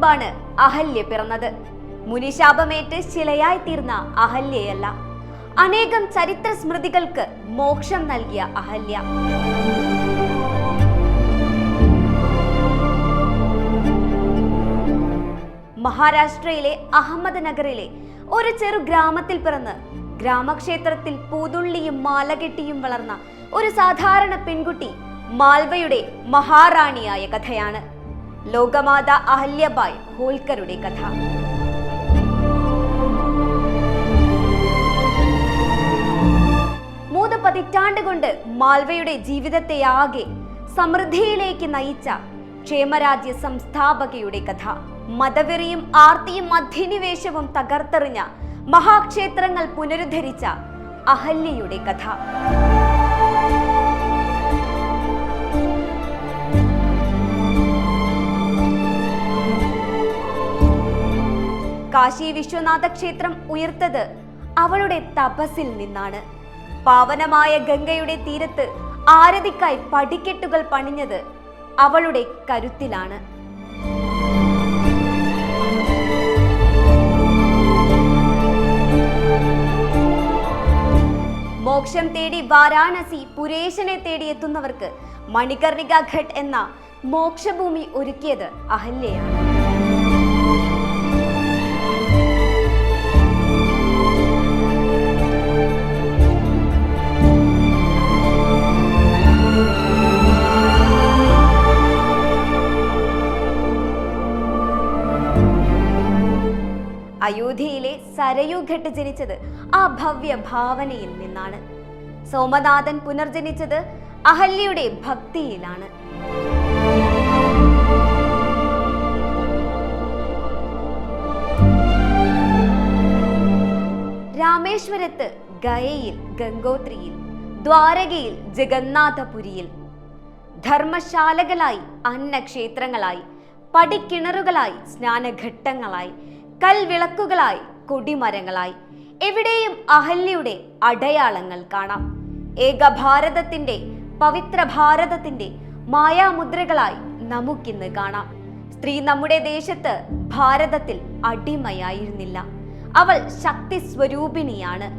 മുമ്പാണ് അഹല്യ പിറന്നത്. മുനിശാപമേറ്റ് ശിലയായി തീർന്ന അഹല്യയല്ല, അനേകം ചരിത്ര സ്മൃതികൾക്ക് മോക്ഷം നൽകിയ അഹല്യ. മഹാരാഷ്ട്രയിലെ അഹമ്മദ് നഗറിലെ ഒരു ചെറു ഗ്രാമത്തിൽ പിറന്ന് ഗ്രാമക്ഷേത്രത്തിൽ പൂതുള്ളിയും മാലകെട്ടിയും വളർന്ന ഒരു സാധാരണ പെൺകുട്ടി മാൽവയുടെ മഹാറാണിയായ കഥയാണ് ലോകമാത അഹല്യബായ് ഹോൾക്കറുടെ കഥ. മൂന്ന് പതിറ്റാണ്ട് കൊണ്ട് മാൽവയുടെ ജീവിതത്തെയാകെ സമൃദ്ധിയിലേക്ക് നയിച്ച ക്ഷേമരാജ്യ സംസ്ഥാപകയുടെ കഥ. മതവെറിയും ആർത്തിയും അധിനിവേശവും തകർത്തെറിഞ്ഞ മഹാക്ഷേത്രങ്ങൾ പുനരുദ്ധരിച്ച അഹല്യയുടെ കഥ. കാശി വിശ്വനാഥ ക്ഷേത്രം ഉയർത്തത് അവളുടെ തപസ്സിൽ നിന്നാണ്. പാവനമായ ഗംഗയുടെ തീരത്ത് ആരതിക്കായി പടിക്കെട്ടുകൾ പണിഞ്ഞത് അവളുടെ കരുത്തിലാണ്. മോക്ഷം തേടി വാരാണസി പുരേശനെ തേടിയെത്തുന്നവർക്ക് മണികർണിക ഘട്ട് എന്ന മോക്ഷഭൂമി ഒരുക്കിയത് അഹല്യയാണ്. അയോധ്യയിലെ സരയൂ ഘട്ട് ജനിച്ചത് ആ ഭവ്യ ഭാവനയിൽ നിന്നാണ്. സോമനാഥൻ പുനർജനിച്ചത് അഹല്യയുടെ ഭക്തിയിലാണ്. രാമേശ്വരത്ത്, ഗയയിൽ, ഗംഗോത്രിയിൽ, ദ്വാരകയിൽ, ജഗന്നാഥപുരിയിൽ ധർമ്മശാലകളായി, അന്നക്ഷേത്രങ്ങളായി, പടിക്കിണറുകളായി, സ്നാനഘട്ടങ്ങളായി, കൽവിളക്കുകളായി, കൊടിമരങ്ങളായി എവിടെയും അഹല്യയുടെ അടയാളങ്ങൾ കാണാം. ഏകഭാരതത്തിന്റെ, പവിത്ര ഭാരതത്തിന്റെ മായാമുദ്രകളായി നമുക്കിന്ന് കാണാം. സ്ത്രീ നമ്മുടെ ദേശത്ത്, ഭാരതത്തിൽ അടിമയായിരുന്നില്ല. അവൾ ശക്തി സ്വരൂപിണിയാണ്.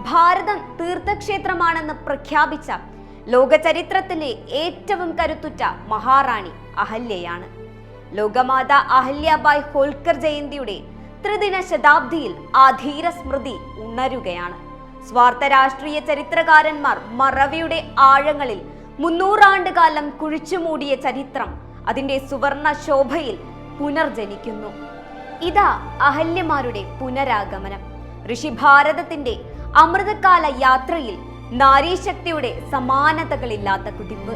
ഭാരതം തീർത്ഥക്ഷേത്രമാണെന്ന് പ്രഖ്യാപിച്ച ലോകചരിത്രത്തിലെ ഏറ്റവും കരുത്തുറ്റ മഹാറാണി അഹല്യയാണ്. ലോകമാത അഹല്യബായ് ഹോൾക്കർ ജയന്തിയുടെ ത്രിദിന ശതാബ്ദിയിൽ ആ ധീര സ്മൃതി ഉണരുകയാണ്. സ്വാർത്ഥ രാഷ്ട്രീയ ചരിത്രകാരന്മാർ മറവിയുടെ ആഴങ്ങളിൽ 300 ആണ്ടുകാലം കുഴിച്ചുമൂടിയ ചരിത്രം അതിന്റെ സുവർണ ശോഭയിൽ പുനർജനിക്കുന്നു. ഇതാ അഹല്യമാരുടെ പുനരാഗമനം. ഋഷിഭാരതത്തിന്റെ അമൃതകാല യാത്രയിൽ നാരീശക്തിയുടെ സമാനതകളില്ലാത്ത കുതിപ്പ്.